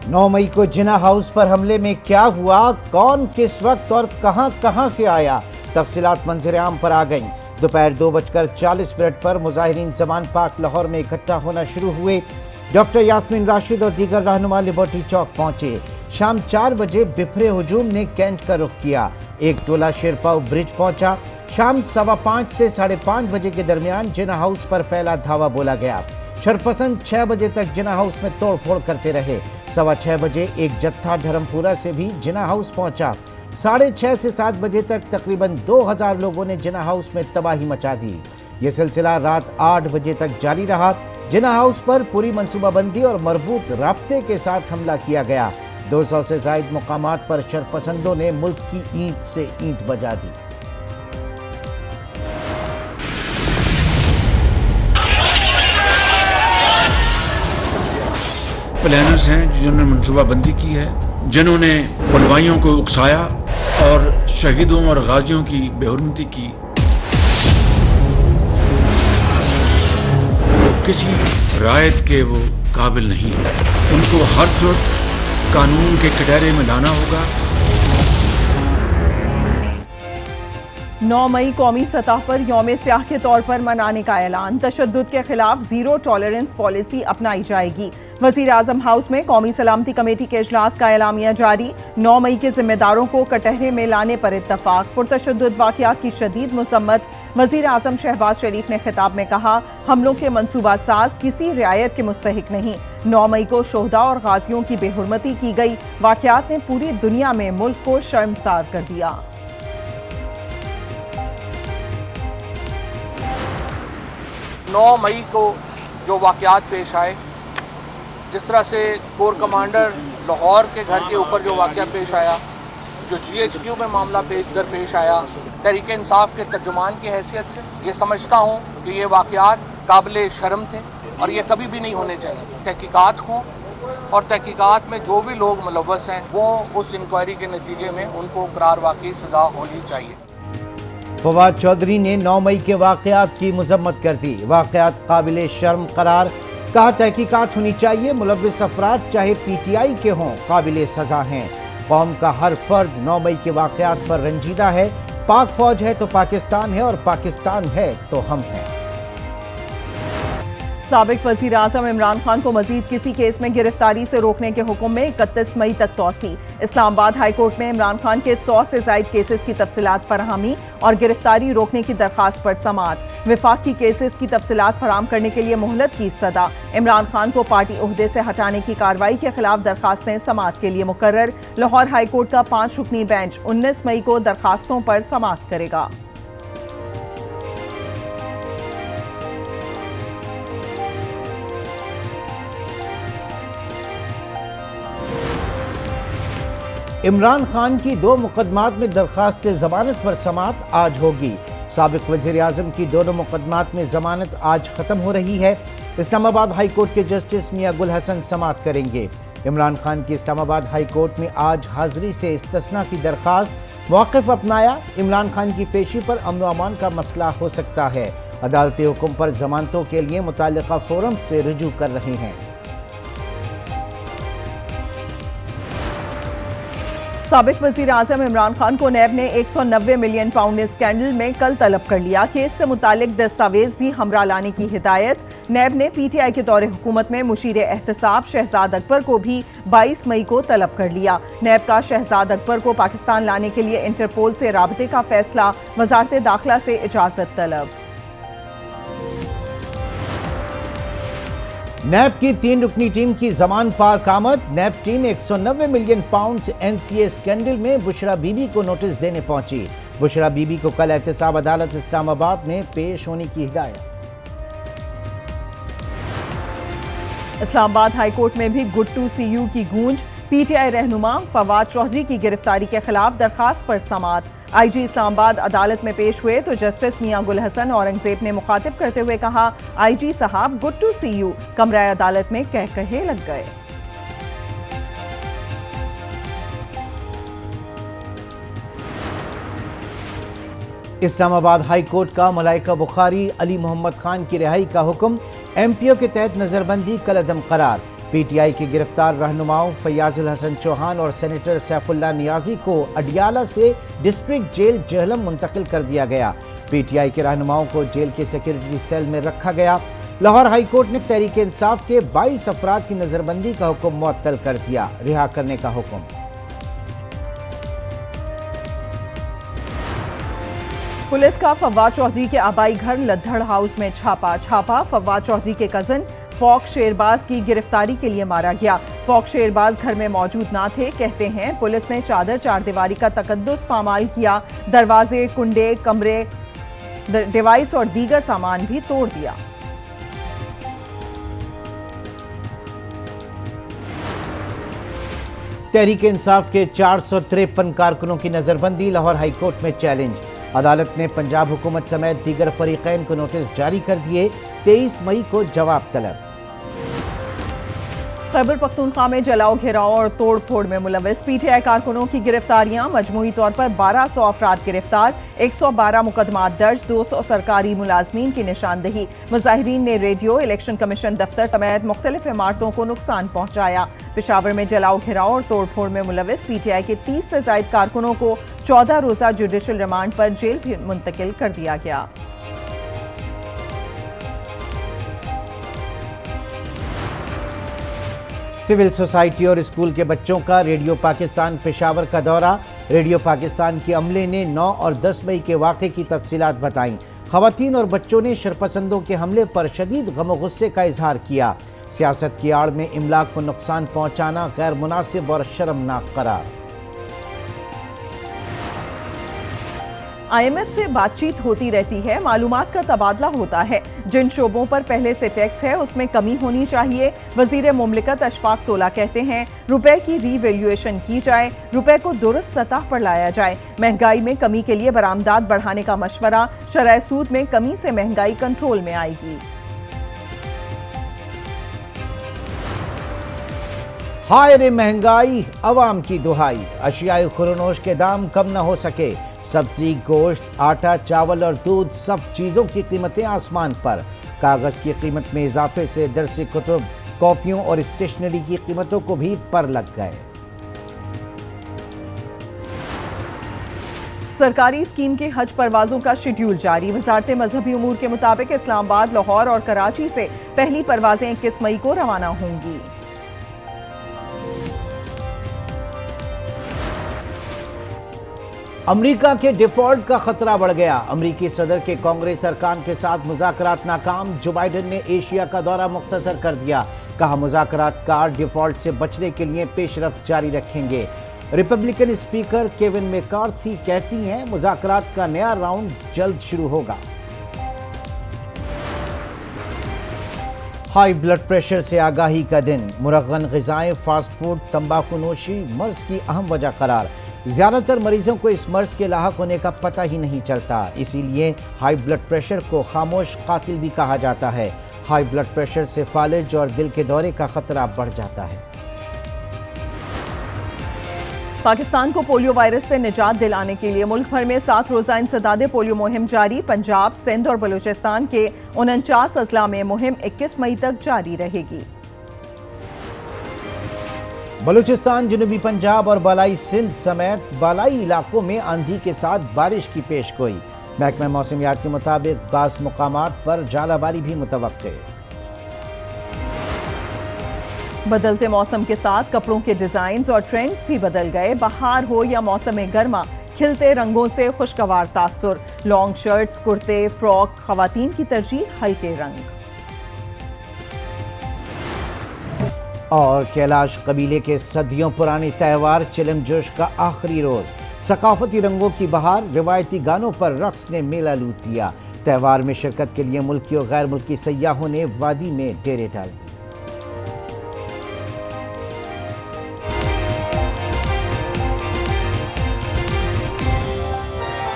9 मई को जिन्ना हाउस पर हमले में क्या हुआ, कौन किस वक्त और कहां से आया, तफसीलात मंजर-ए-आम पर आ गईं। दोपहर 2:40 पर मुजाहिरीन जमान पार्क लाहौर में इकट्ठा होना शुरू हुए। डॉक्टर यास्मीन राशिद और दीगर रहनुमा लिबर्टी चौक पहुंचे। शाम 4 बजे बिफरे हुजूम ने कैंट का रुख किया। एक टोला शेरपाव ब्रिज पहुंचा। शाम 5:15 से 5:30 बजे के दरमियान जिन्ना हाउस पर पहला धावा बोला गया। शरपसंद 6 बजे तक जिन्ना हाउस में तोड़फोड़ करते रहे। 6:15 बजे एक जत्था धर्मपुरा से भी जिन्ना हाउस पहुंचा। 6:30 से 7 बजे तक तकरीबन 2000 लोगों ने जिन्ना हाउस में तबाही मचा दी। ये सिलसिला रात 8 बजे तक जारी रहा। जिन्ना हाउस पर पूरी मनसूबाबंदी और मरबूत राब्ते के साथ हमला किया गया। 200 से ज़ायद मुकामात पर शरपसंदों ने मुल्क की ईंट से ईंट बजा दी। प्लानर्स हैं जिन्होंने मनसूबाबंदी की है, जिन्होंने बलवाइयों को उकसाया और शहीदों और गाजियों की बेहुरमती की। किसी रायत के वो काबिल नहीं है। उनको हर सूरत कानून के कटहरे में लाना होगा। 9 मई कौमी सतह पर यौम स्याह के तौर पर मनाने का ऐलान। तशद्दुद के खिलाफ जीरो टॉलरेंस पॉलिसी अपनाई जाएगी। वजीर आजम हाउस में कौमी सलामती कमेटी के इजलास का एलामिया जारी। 9 मई के जिम्मेदारों को कटहरे में लाने पर इत्तफाक। पुरतशद्दुद वाक़यात की शदीद मुसम्मत। वजीर आजम शहबाज शरीफ ने खिताब में कहा, हमलों के मनसूबा साज किसी रियायत के मुस्तहिक नहीं। 9 मई को शोहदा और गाजियों की बेहुरमती की गई। वाक़यात ने पूरी दुनिया में मुल्क को शर्मसार कर दिया। 9 मई को जो वाक़यात पेश आए, जिस तरह से कोर कमांडर लाहौर के घर के ऊपर जो वाक़या पेश आया, जो GHQ में मामला दरपेश आया, तहरीक इंसाफ के तर्जुमान की हैसियत से ये समझता हूँ कि ये वाक़यात काबिल शर्म थे और ये कभी भी नहीं होने चाहिए। तहकीकात हों और तहकीकात में जो भी लोग मुलव्वस हैं वो उस इंक्वायरी के नतीजे में उनको करार वाक़ई सज़ा होनी चाहिए। फवाद चौधरी ने 9 मई के वाक़यात की मजम्मत कर दी। वाक़यात काबिल शर्म करार, कहा तहकीकात होनी चाहिए। मुलव्वस अफराद चाहे PTI के हों काबिल सज़ा हैं। कौम का हर फर्द 9 मई के वाक़यात पर रंजीदा है। पाक फौज है तो पाकिस्तान है और पाकिस्तान है तो हम हैं। साबिक वज़ीर आज़म इमरान खान को मजीद किसी केस में गिरफ्तारी से रोकने के हुक्म में 31 मई तक तौसी। इस्लामाबाद हाई कोर्ट में इमरान खान के 100 से ज़ायद केसेस की तफसीलात फराहमी और गिरफ्तारी रोकने की दरख्वास्त पर समाअत। विफाक की केसेस की तफसीलात फराहम करने के लिए मोहलत की इस्तदा। इमरान खान को पार्टी ओहदे से हटाने की कार्रवाई के खिलाफ दरखास्तें समाअत के लिए मुकर्रर। लाहौर हाई कोर्ट का 5 रुकनी बेंच 19 मई को दरखास्तों पर समाअत करेगा। इमरान खान की 2 मुकदमात में दरख्वास्त जमानत पर समाअत आज होगी। साबिक वज़ीर आज़म की दोनों मुकदमात में जमानत आज ख़त्म हो रही है। इस्लामाबाद हाई कोर्ट के जस्टिस मियां गुल हसन समाअत करेंगे। इमरान खान की इस्लामाबाद हाई कोर्ट में आज हाजिरी से इस्तिस्ना की दरख्वास्त। मौक़िफ़ अपनाया, इमरान खान की पेशी पर अमन व अमान का मसला हो सकता है। अदालती हुक्म पर जमानतों के लिए मुताल्लिक़ा फोरम से रुजू कर रहे हैं। साबिक वज़ीर आज़म इमरान खान को नैब ने 190 मिलियन पाउंड स्कैंडल में कल तलब कर लिया। केस से मुतालिक दस्तावेज भी हमरा लाने की हिदायत। नैब ने PTI के दौरे हुकूमत में मुशीर एहतसाब शहजाद अकबर को भी 22 मई को तलब कर लिया। नैब का शहजाद अकबर को पाकिस्तान लाने के लिए इंटरपोल से राबते का फैसला। वजारत दाखिला से इजाज़त तलब। नैब की 3 रुकनी टीम की जमान पार्क आमद। NAB team 190 million pound NCA scandal में बुशरा बीबी को नोटिस देने पहुंची। बुशरा बीबी को कल एहतसाब अदालत इस्लामाबाद में पेश होने की हिदायत। इस्लामाबाद हाई कोर्ट में भी गुड टू सी यू की गूंज। PTI रहनुमा फवाद चौधरी की गिरफ्तारी के खिलाफ दरखास्त पर समाअत। IG इस्लामाबाद अदालत में पेश हुए तो जस्टिस मियां गुल हसन औरंगजेब ने मुखातिब करते हुए कहा, IG साहब गुड टू सी यू। कमरा अदालत में कह कहे लग गए। इस्लामाबाद हाई कोर्ट का मलाइका बुखारी अली मोहम्मद खान की रिहाई का हुक्म। MPO के तहत नजरबंदी कल अदम करार। पीटीआई के गिरफ्तार रहनुमाओं फैयाजुल हसन चौहान और सेनेटर सैफुल्लाह नियाजी को अडियाला से डिस्ट्रिक्ट जेल जहलम मुंतकिल कर दिया गया। पीटीआई के रहनुमाओं को जेल के सिक्योरिटी सेल में रखा गया। लाहौर हाई कोर्ट ने तहरीक इंसाफ के 22 अफराद की नजरबंदी का हुक्म मुअत्तल कर दिया, रिहा करने का हुक्म। पुलिस का फवाद चौधरी के आबाई घर लद्दड़ हाउस में छापा। फवाद चौधरी के कजन फौक शेरबाज की गिरफ्तारी के लिए मारा गया। फौक शेरबाज घर में मौजूद ना थे। कहते हैं पुलिस ने चादर चारदीवारी का तकद्दुस पामाल किया। दरवाजे, कुंडे, कमरे, डिवाइस और दीगर सामान भी तोड़ दिया। तहरीक इंसाफ के 453 कारकुनों की नजरबंदी लाहौर हाई कोर्ट में चैलेंज। अदालत ने पंजाब हुकूमत समेत दीगर फरीकैन को नोटिस जारी कर दिए। 23 मई को जवाब तलब। खैबर पख्तूनख्वा में जलाओ, घेराव और तोड़ फोड़ में मुलविस पीटीआई कारकुनों की गिरफ्तारियां। मजमूई तौर पर 1200 अफराद गिरफ्तार, 112 मुकदमात दर्ज, 200 सरकारी मुलाजमीन की निशानदही। मुजाहिरीन ने रेडियो, इलेक्शन कमीशन दफ्तर समेत मुख्तलिफ इमारतों को नुकसान पहुंचाया। पेशावर में जलाओ, घेराव और तोड़ फोड़ में मुलविस पीटीआई के 30 से ज्यादा कारकुनों को 14 रोजा जुडिशल रिमांड पर जेल भी मुंतकिल कर दिया गया। सिविल सोसाइटी और स्कूल के बच्चों का रेडियो पाकिस्तान पेशावर का दौरा। रेडियो पाकिस्तान के अमले ने 9 और 10 मई के वाक़े की तफसीलात बताईं। ख़वातीन और बच्चों ने शरपसंदों के हमले पर शदीद गम और गुस्से का इजहार किया। सियासत की आड़ में इमलाक को नुकसान पहुँचाना गैर मुनासिब और शर्मनाक करार। IMF से बातचीत होती रहती है, मालूमात का तबादला होता है। जिन शोबों पर पहले से टैक्स है उसमें कमी होनी चाहिए। वजीर मुमलिकत अशफाक तोला कहते हैं रुपए की रीवैल्यूएशन की जाए, रुपए को दुरुस्त सतह पर लाया जाए। महंगाई में कमी के लिए बरामदात बढ़ाने का मशवरा। शरह सूद में कमी से महंगाई कंट्रोल में आएगी। हाय रे महंगाई, अवाम की दुहाई। अशियाई खुरनोश के दाम कम न हो सके। सब्जी, गोश्त, आटा, चावल और दूध, सब चीज़ों की कीमतें आसमान पर। कागज़ की कीमत में इजाफे से दरसी कुतुब, कॉपियों और स्टेशनरी की कीमतों को भी पर लग गए। सरकारी स्कीम के हज परवाजों का शेड्यूल जारी। वजारत मजहबी उमूर के मुताबिक इस्लामाबाद, लाहौर और कराची से पहली परवाजें 21 मई को रवाना होंगी। अमेरिका के डिफॉल्ट का खतरा बढ़ गया। अमेरिकी सदर के कांग्रेस अरकान के साथ मुज़ाकरात नाकाम। जो बाइडन ने एशिया का दौरा मुख्तसर कर दिया। कहा मुज़ाकरातकार डिफॉल्ट से बचने के लिए पेशरफ्त जारी रखेंगे। रिपब्लिकन स्पीकर केविन मैकार्थी कहती हैं मुज़ाकरात का नया राउंड जल्द शुरू होगा। हाई ब्लड प्रेशर से आगाही का दिन। मुरगन ग़िज़ाएं, फास्ट फूड, तंबाकू नोशी मर्ज की अहम वजह करार। ज़्यादातर मरीजों को इस मर्ज के लाहक होने का पता ही नहीं चलता, इसीलिए हाई ब्लड प्रेशर को खामोश कातिल भी कहा जाता है। हाई ब्लड प्रेशर से फालिज और दिल के दौरे का खतरा बढ़ जाता है। पाकिस्तान को पोलियो वायरस से निजात दिलाने के लिए मुल्क भर में 7 रोजा इंसदादे पोलियो मुहिम जारी। पंजाब, सिंध और बलूचिस्तान के 49 अजला में मुहिम 21 मई तक जारी रहेगी। बलूचिस्तान, जनूबी पंजाब और बालाई सिंध समेत बालाई इलाकों में आंधी के साथ बारिश की पेशगोई। महकमा मौसमियात के मुताबिक बाज़ मुकामात पर जालाबारी भी मुतवक्के। बदलते मौसम के साथ कपड़ों के डिजाइन्स और ट्रेंड्स भी बदल गए। बहार हो या मौसम गर्मा, खिलते रंगों से खुशगवार तासुर। लॉन्ग शर्ट्स, कुर्ते, फ्रॉक, खवातीन की तरजीह हल्के रंग। और कैलाश कबीले के सदियों पुराने त्यौहार चिलम जोश का आखिरी रोज। सकाफती रंगों की बहार, रिवायती गानों पर रक्स ने मेला लूट लिया। त्यौहार में शिरकत के लिए मुल्की और गैर मुल्की सयाहों ने वादी में डेरे डाले।